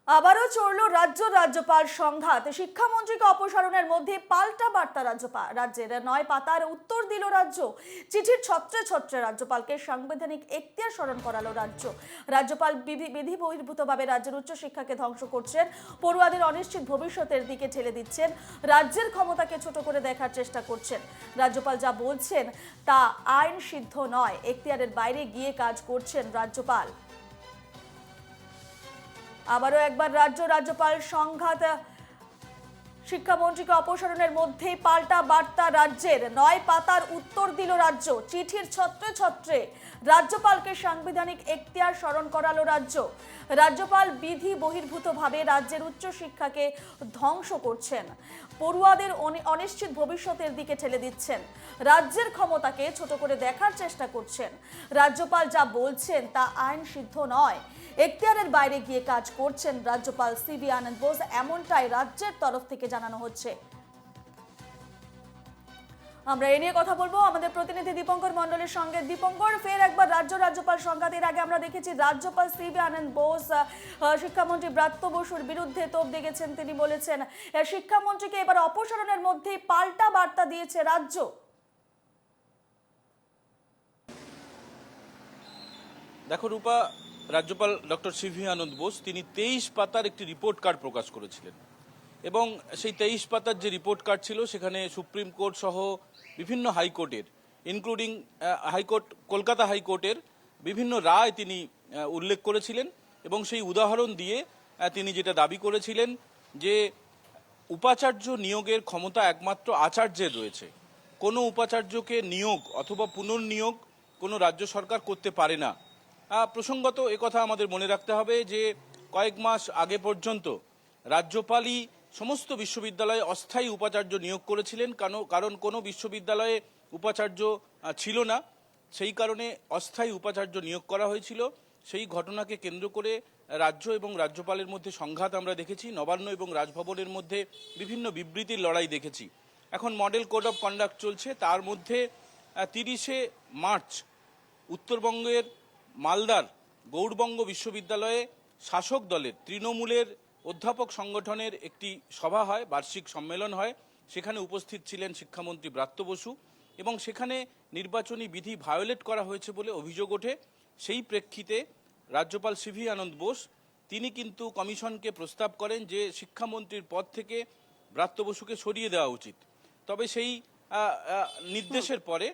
আবারও চড়ল রাজ্যপাল সংঘাত। শিক্ষামন্ত্রীকে অপসারণের মধ্যে পাল্টা বার্তা রাজ্যের ৯ পাতার উত্তর দিল রাজ্য। চিঠির ছত্রে ছত্রে রাজ্যপালকে সাংবিধানিক এখতিয়ার স্মরণ করালো রাজ্যপাল বিধি বহির্ভূতভাবে রাজ্যের উচ্চশিক্ষাকে ধ্বংস করছেন, পড়ুয়াদের অনিশ্চিত ভবিষ্যতের দিকে ঠেলে দিচ্ছেন, রাজ্যের ক্ষমতাকে ছোট করে দেখার চেষ্টা করছেন। রাজ্যপাল যা বলছেন তা আইন সিদ্ধ নয়, এখতিয়ারের বাইরে গিয়ে কাজ করছেন রাজ্যপাল। আবারও একবার রাজ্যপাল সংঘাত। শিক্ষামন্ত্রীকে অপসারণের মধ্যে পাল্টা বার্তা রাজ্যের। ৯ পাতার উত্তর দিল রাজ্য। চিঠির ছত্রে ছত্রে রাজ্যপালকে সাংবিধানিক এখতিয়ার স্মরণ করালো রাজ্যপাল বিধি বহির্ভূতভাবে রাজ্যের উচ্চশিক্ষাকে ধ্বংস করছেন, পড়ুয়াদের অনিশ্চিত ভবিষ্যতের দিকে ঠেলে দিচ্ছেন, রাজ্যের ক্ষমতাকে ছোট করে দেখার চেষ্টা করছেন। রাজ্যপাল যা বলছেন তা আইন সিদ্ধ নয়, এখতিয়ারের বাইরে গিয়ে কাজ করছেন রাজ্যপাল সিভি আনন্দ বোস, এমনটাই রাজ্যের তরফ থেকে জানানো হচ্ছে। আমরা এ নিয়ে কথা বলবো আমাদের প্রতিনিধি দীপঙ্কর মণ্ডলের সঙ্গে। দীপঙ্কর, ফের একবার রাজ্যপাল সংঘাতের আগে আমরা দেখেছি রাজ্যপাল সিভি আনন্দ বোস শিক্ষামন্ত্রী ব্রাত্য বসুর বিরুদ্ধে তোপ দেখেছেন। তিনি বলেছেন শিক্ষামন্ত্রীকে এবার অপসারণের মধ্যেই পাল্টা বার্তা দিয়েছে রাজ্য। দেখো রূপা, রাজ্যপাল ডক্টর সিভি আনন্দ বোস তিনি 23 পাতার একটি রিপোর্ট কার্ড প্রকাশ করেছিলেন এবং সেই 23 পাতার যে রিপোর্ট কার্ড ছিল সেখানে সুপ্রিম কোর্ট সহ বিভিন্ন হাইকোর্টের ইনক্লুডিং কলকাতা হাইকোর্টের বিভিন্ন রায় তিনি উল্লেখ করেছিলেন এবং সেই উদাহরণ দিয়ে তিনি যেটা দাবি করেছিলেন যে উপাচার্য নিয়োগের ক্ষমতা একমাত্র আচার্যের রয়েছে। কোনো উপাচার্যকে নিয়োগ অথবা পুনর্নিয়োগ কোনো রাজ্য সরকার করতে পারে না। প্রসঙ্গত একথা আমাদের মনে রাখতে হবে যে কয়েক মাস আগে পর্যন্ত রাজ্যপালই সমস্ত বিশ্ববিদ্যালয়ে অস্থায়ী উপাচার্য নিয়োগ করেছিলেন, কারণ কোনো বিশ্ববিদ্যালয়ে উপাচার্য ছিল না, সেই কারণে অস্থায়ী উপাচার্য নিয়োগ করা হয়েছিল। সেই ঘটনাকে কেন্দ্র করে রাজ্য এবং রাজ্যপালের মধ্যে সংঘাত আমরা দেখেছি, নবান্ন এবং রাজভবনের মধ্যে বিভিন্ন বিবৃতির লড়াই দেখেছি। এখন মডেল কোড অফ কন্ডাক্ট চলছে, তার মধ্যে 30শে মার্চ উত্তরবঙ্গের মালদার গৌড়বঙ্গ বিশ্ববিদ্যালয়ে শাসক দলের তৃণমূলের অধ্যাপক সংগঠনের একটি সভা হয়, বার্ষিক সম্মেলন হয়। সেখানে উপস্থিত ছিলেন শিক্ষামন্ত্রী ব্রাত্য বসু এবং সেখানে নির্বাচনী বিধি ভায়োলেট করা হয়েছে বলে অভিযোগ ওঠে। সেই প্রেক্ষিতে রাজ্যপাল সিভি আনন্দ বোস তিনি কিন্তু কমিশনকে প্রস্তাব করেন যে শিক্ষামন্ত্রীর পদ থেকে ব্রাত্য বসুকে সরিয়ে দেওয়া উচিত। তবে সেই নির্দেশের পরে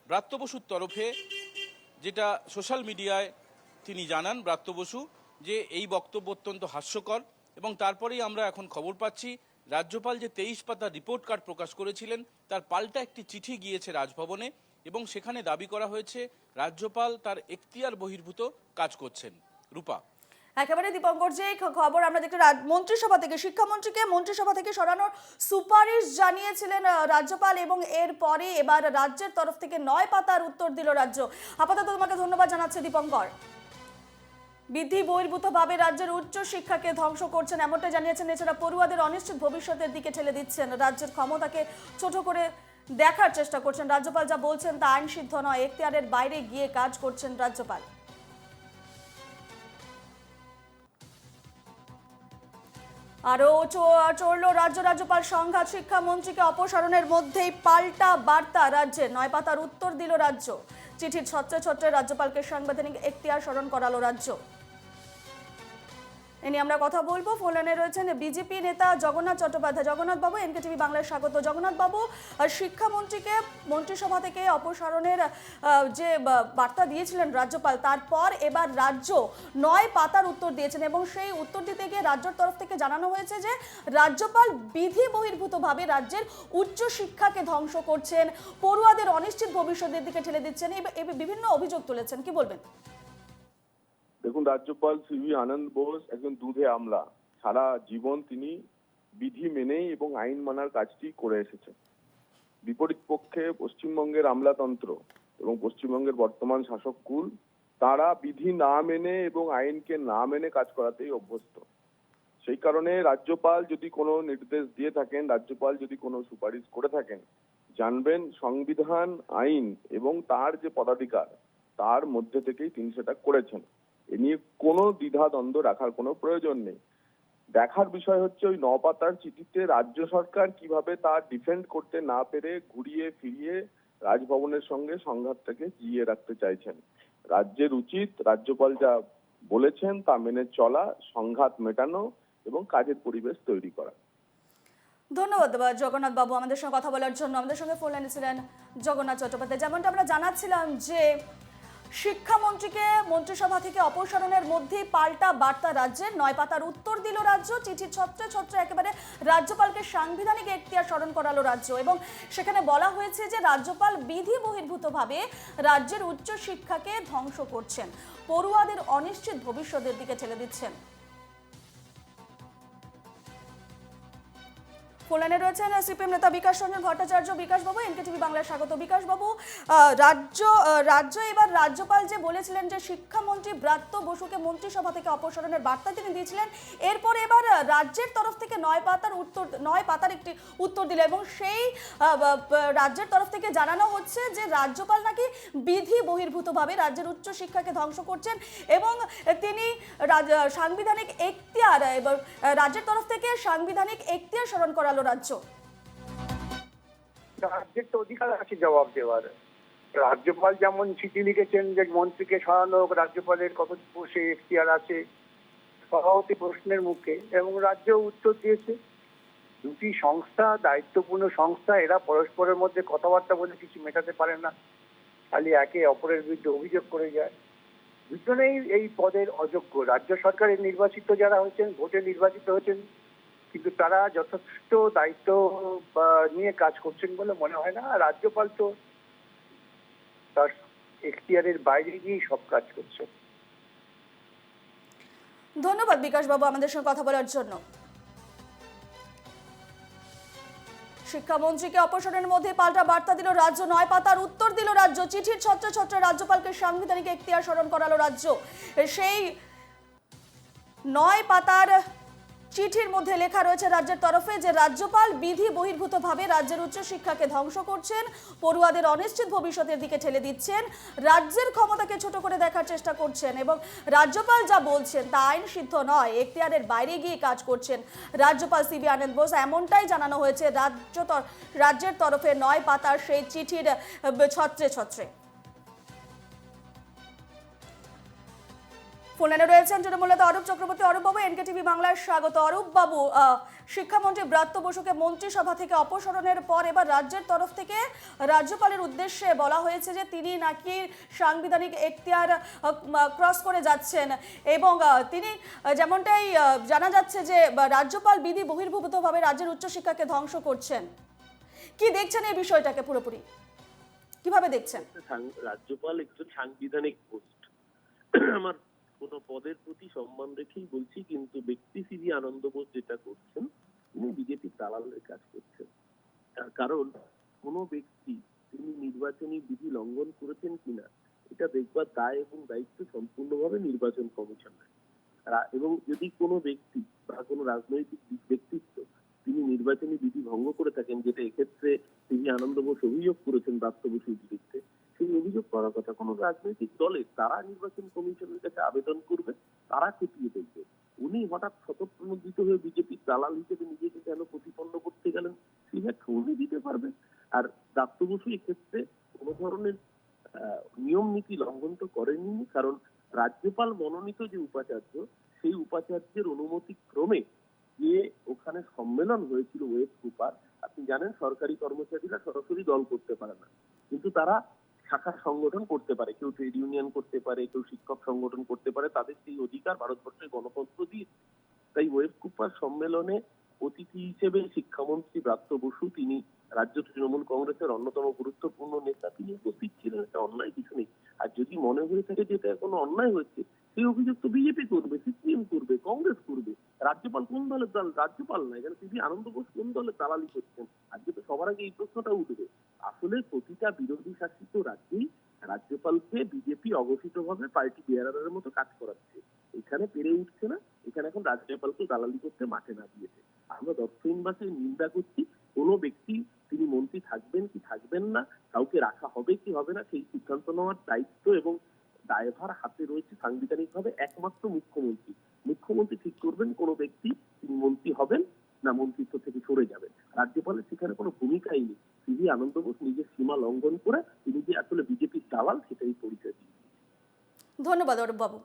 ব্রাত্য বসুর তরফে যেটা সোশ্যাল মিডিয়ায় তিনি জানান ব্রাত্য বসু যে এই বক্তব্য অত্যন্ত হাস্যকর এবং তারপরেই আমরা এখন খবর পাচ্ছি রাজ্যপাল যে 23 পাতা রিপোর্ট কার্ড প্রকাশ করেছিলেন তার পাল্টা একটি চিঠি গিয়েছে রাজভবনে এবং সেখানে দাবি করা হয়েছে রাজ্যপাল তার এখতিয়ার বহির্ভূত কাজ করছেন। রূপা, একেবারে দীপঙ্কর, যে খবর আমরা দেখতে মন্ত্রিসভা থেকে শিক্ষামন্ত্রীকে মন্ত্রিসভা থেকে সরানোর সুপারিশ জানিয়েছিলেন রাজ্যপাল এবং এরপরে এবার রাজ্যের তরফ থেকে 9 পাতার উত্তর দিল রাজ্য। আপাতত তোমাকে ধন্যবাদ জানাচ্ছি দীপঙ্কর। বিধি বহির্ভূতভাবে রাজ্যের উচ্চ শিক্ষাকে ধ্বংস করছেন এমনটা জানিয়েছেন। এছাড়া পড়ুয়াদের অনিশ্চিত ভবিষ্যতের দিকে ঠেলে দিচ্ছেন, রাজ্যের ক্ষমতাকে ছোট করে দেখার চেষ্টা করছেন। রাজ্যপাল যা বলছেন তা আইন সিদ্ধ নয়, এখতিয়ারের বাইরে গিয়ে কাজ করছেন রাজ্যপাল। আরও চড়ল রাজ্যপাল সংঘাত। শিক্ষামন্ত্রীকে অপসারণের মধ্যেই পাল্টা বার্তা রাজ্যের। 9 পাতার উত্তর দিল রাজ্য। চিঠির ছত্রে ছত্রে রাজ্যপালকে সাংবিধানিক এখতিয়ার স্মরণ করালো রাজ্য। এ নিয়ে আমরা কথা বলবো। ফোন লাইনে রয়েছেন বিজেপি নেতা জগন্নাথ চট্টোপাধ্যায়। জগন্নাথ বাবু, এনকেটিভি বাংলায় স্বাগত। জগন্নাথ বাবু, শিক্ষামন্ত্রীকে মন্ত্রিসভা থেকে অপসারণের যে বার্তা দিয়েছিলেন রাজ্যপাল, তারপর এবার রাজ্য 9 পাতার উত্তর দিয়েছেন এবং সেই উত্তর দিতে গিয়ে রাজ্যের তরফ থেকে জানানো হয়েছে যে রাজ্যপাল বিধি বহির্ভূতভাবে রাজ্যের উচ্চ শিক্ষাকে ধ্বংস করছেন, পড়ুয়াদের অনিশ্চিত ভবিষ্যতের দিকে ঠেলে দিচ্ছেন, বিভিন্ন অভিযোগ তুলেছেন। কি বলবেন? দেখুন, রাজ্যপাল সিভি আনন্দ বোস একজন দুধে আমলা। সারা জীবন তিনি বিধি মেনেই এবং আইন মানার কাজটি করে এসেছেন। বিপরীত পক্ষে পশ্চিমবঙ্গের আমলাতন্ত্র এবং পশ্চিমবঙ্গের বর্তমান শাসক কুল, তারা বিধি না মেনে এবং আইনকে না মেনে কাজ করাতেই অভ্যস্ত। সেই কারণে রাজ্যপাল যদি কোনো নির্দেশ দিয়ে থাকেন, রাজ্যপাল যদি কোনো সুপারিশ করে থাকেন, জানবেন সংবিধান, আইন এবং তার যে পদাধিকার তার মধ্যে থেকেই তিনি সেটা করেছেন। এ নিয়ে কোনো দ্বিধা দ্বন্দ্ব রাখার কোনো প্রয়োজন নেই। দেখার বিষয় হচ্ছে ওই 9 পাতার চিঠিতে রাজ্য সরকার কিভাবে তা ডিফেন্ড করতে না পেরে ঘুরিয়ে ফিরিয়ে রাজভবনের সঙ্গে সংঘাতটাকে জিইয়ে রাখতে চাইছেন। রাজ্যের উচিত রাজ্যপাল যা বলেছেন তা মেনে চলা, সংঘাত মেটানো এবং কাজের পরিবেশ তৈরি করা। ধন্যবাদ জগন্নাথ বাবু আমাদের সঙ্গে কথা বলার জন্য। আমাদের সঙ্গে ফোন লাইনে ছিলেন জগন্নাথ চট্টোপাধ্যায়। যেমনটা আমরা জানাচ্ছিলাম যে শিক্ষামন্ত্রীকে মন্ত্রিসভা থেকে অপসারণের মধ্যেই পাল্টা বার্তা রাজ্যের। 9 পাতার উত্তর দিল রাজ্য, চিঠির ছত্রে ছত্রে একেবারে রাজ্যপালকে সাংবিধানিক এখতিয়ার স্মরণ করালো রাজ্য এবং সেখানে বলা হয়েছে যে রাজ্যপাল বিধি বহির্ভূতভাবে রাজ্যের উচ্চ শিক্ষাকে ধ্বংস করছেন, পড়ুয়াদের অনিশ্চিত ভবিষ্যতের দিকে ঠেলে দিচ্ছেন। ফোনে রয়েছেন সিপিএম নেতা বিকাশ রঞ্জন ভট্টাচার্য। বিকাশ বাবু, এনকেটিভি বাংলায় স্বাগত। বিকাশ বাবু, রাজ্য এবার রাজ্যপাল যে বলেছিলেন যে শিক্ষামন্ত্রী ব্রাত্য বসুকে মন্ত্রিসভা থেকে অপসারণের বার্তা তিনি দিয়েছিলেন, এরপরে এবার রাজ্যের তরফ থেকে 9 পাতার একটি উত্তর দিল এবং সেই রাজ্যের তরফ থেকে জানানো হচ্ছে যে রাজ্যপাল নাকি বিধি বহির্ভূতভাবে রাজ্যের উচ্চ শিক্ষাকে ধ্বংস করছেন এবং তিনি সাংবিধানিক এখতিয়ার এবং রাজ্যের তরফ থেকে সাংবিধানিক এখতিয়ার স্মরণ করালো রাজ্য। রাজ্যের তো অধিকার আছে জবাব দেওয়ার। রাজ্যপাল যেমন চিঠি লিখেছেন যে মন্ত্রীকে সরানো হোক, রাজ্যপালের কত সে এখতিয়ার আছে সভাপতি প্রশ্নের মুখে, এবং রাজ্য উত্তর দিয়েছে। দুটি সংস্থা, দায়িত্বপূর্ণ সংস্থা, এরা পরস্পরের মধ্যে কথাবার্তা বলে কিছু মেটাতে পারে না, খালি একে অপরের বিরুদ্ধে অভিযোগ করে যায়। দুজনেই এই পদের অযোগ্য। রাজ্য সরকারের নির্বাচিত যারা হয়েছেন, ভোটে নির্বাচিত হয়েছেন, কিন্তু তারা যথেষ্ট দায়িত্ব নিয়ে কাজ করছেন বলে মনে হয় না। রাজ্যপাল তো তার এখতিয়ারের বাইরে গিয়ে সব কাজ করছে। ধন্যবাদ বিকাশ বাবু আমাদের সঙ্গে কথা বলার জন্য। শিক্ষামন্ত্রীকে অপসারণের মধ্যে পাল্টা বার্তা দিল রাজ্য, 9 পাতার উত্তর দিল রাজ্য, চিঠির ছত্রে ছত্রে রাজ্যপালকে সাংবিধানিক এখতিয়ার স্মরণ করালো রাজ্য। সেই 9 পাতার চিঠির মধ্যে লেখা রয়েছে রাজ্যের তরফে যে রাজ্যপাল বিধি বহির্ভূতভাবে রাজ্যের উচ্চশিক্ষাকে ধ্বংস করছেন, পড়ুয়াদের অনিশ্চিত ভবিষ্যতের দিকে ঠেলে দিচ্ছেন, রাজ্যের ক্ষমতাকে ছোট করে দেখার চেষ্টা করছেন এবং রাজ্যপাল যা বলছেন তা আইন সিদ্ধ নয়, এখতিয়ারের বাইরে গিয়ে কাজ করছেন রাজ্যপাল সিভি আনন্দ বোস। এমনটাই জানানো হয়েছে রাজ্যের তরফে 9 পাতার সেই চিঠির ছত্রে ছত্রে। ফোনে রয়েছেন তৃণমূল নেতা অরূপ চক্রবর্তী। অরূপ বাবু, এনকেটিভি বাংলায় স্বাগত। অরূপ বাবু, শিক্ষামন্ত্রী ব্রাত্য বসুকে মন্ত্রিসভা থেকে অপসারণের পর এবার রাজ্যের তরফ থেকে রাজ্যপালের উদ্দেশ্যে বলা হয়েছে যে তিনি নাকি সাংবিধানিক এখতিয়ার ক্রস করে যাচ্ছেন এবং তিনি যেমনটাই জানা যাচ্ছে যে রাজ্যপাল বিধি বহির্ভূতভাবে রাজ্যের উচ্চশিক্ষাকে ধ্বংস করছেন। কি দেখছেন এই বিষয়টাকে, পুরোপুরি কিভাবে দেখছেন? রাজ্যপাল একজন সাংবিধানিক পোস্ট। আমার কোন পদের প্রতি সম্মান রেখেই বলছি, কিন্তু ব্যক্তি সিভি আনন্দ বোস যেটা করছেন তিনি বিজেপি দালালের কাজ করছেন। তার কারণ কোন ব্যক্তি তিনি নির্বাচনী বিধি লঙ্ঘন করেছেন কিনা এটা দেখবার দায় এবং দায়িত্ব সম্পূর্ণভাবে নির্বাচন কমিশনের। এবং যদি কোনো ব্যক্তি বা কোনো রাজনৈতিক ব্যক্তিত্ব তিনি নির্বাচনী বিধি ভঙ্গ করে থাকেন, যেটা এক্ষেত্রে সিভি আনন্দ বোস অভিযোগ করেছেন ব্রাত্য বসুর বিরুদ্ধে, সেই অভিযোগ করার কথা কোনো রাজনৈতিক দলের, তারা নির্বাচন কমিশনের কাছে আবেদন করবে, তারা খতিয়ে দেখবে। উনি হঠাৎ স্বতঃপ্রণোদিত হয়ে বিজেপির দালাল হিসেবে নিজেকে কেন প্রতিপন্ন করতে গেলেন, সেই ব্যাখ্যা উনি দিতে পারবে। আর ব্রাত্য বসু এক্ষেত্রে কোনো ধরনের নিয়ম নীতি লঙ্ঘন তো করেননি, কারণ রাজ্যপাল মনোনীত যে উপাচার্য, সেই উপাচার্যের অনুমতি ক্রমে যে ওখানে সম্মেলন হয়েছিল ওয়েব কুপার, আপনি জানেন সরকারি কর্মচারীরা সরাসরি দল করতে পারে না, কিন্তু তারা শাখা সংগঠন করতে পারে, কেউ ট্রেড ইউনিয়ন করতে পারে, কেউ শিক্ষক সংগঠন করতে পারে, তাদের সেই অধিকার ভারতবর্ষের গণতন্ত্র দিয়ে। তাই ওয়েব কুপার সম্মেলনে অতিথি হিসেবে শিক্ষামন্ত্রী ব্রাত্য বসু, তিনি রাজ্য তৃণমূল কংগ্রেসের অন্যতম গুরুত্বপূর্ণ নেতা, তিনি উপস্থিত ছিলেন। এটা অন্যায় কিছু নেই। আর যদি মনে হয়ে থাকে যে এটা কোনো অন্যায় হচ্ছে, সেই অভিযোগ তো বিজেপি করবে, সিপিএম করবে, কংগ্রেস করবে। রাজ্যপাল কোন দলের দল? রাজ্যপাল না, এখানে সিভি আনন্দ বোস কোন দলের দালালি করছেন? আজকে তো সবার আগে এই প্রশ্নটা উঠবে। আসলে প্রতিটা বিরোধী শাসিত রাজ্যেই রাজ্যপালকে বিজেপি অঘোষিতভাবে পার্টি বিয়ারারের মতো কাজ করাচ্ছে। এখানে পেরে উঠছে না, এখানে এখন রাজ্যপালকে দালালি করতে মাঠে না দিয়েছে। আমরা দক্ষিণ ভাষায় নিন্দা করছি। কোনো ব্যক্তি তিনি মন্ত্রী থাকবেন কি থাকবেন না, কাউকে রাখা হবে কি হবে না, সেই সিদ্ধান্ত নেওয়ার দায়িত্ব এবং দায়ভার হাতে রয়েছে সাংবিধানিক ভাবে একমাত্র মুখ্যমন্ত্রী। মুখ্যমন্ত্রী ঠিক করবেন কোন ব্যক্তি তিনি মন্ত্রী হবেন না মন্ত্রিত্ব থেকে সরে যাবেন। রাজ্যপালের সেখানে কোনো ভূমিকাই নেই। সিভি আনন্দ বোস নিজের সীমা লঙ্ঘন করে তিনি যে আসলে বিজেপির দালাল সেটাই পরিচয় দিয়েছেন। ধন্যবাদ অরূপ বাবু।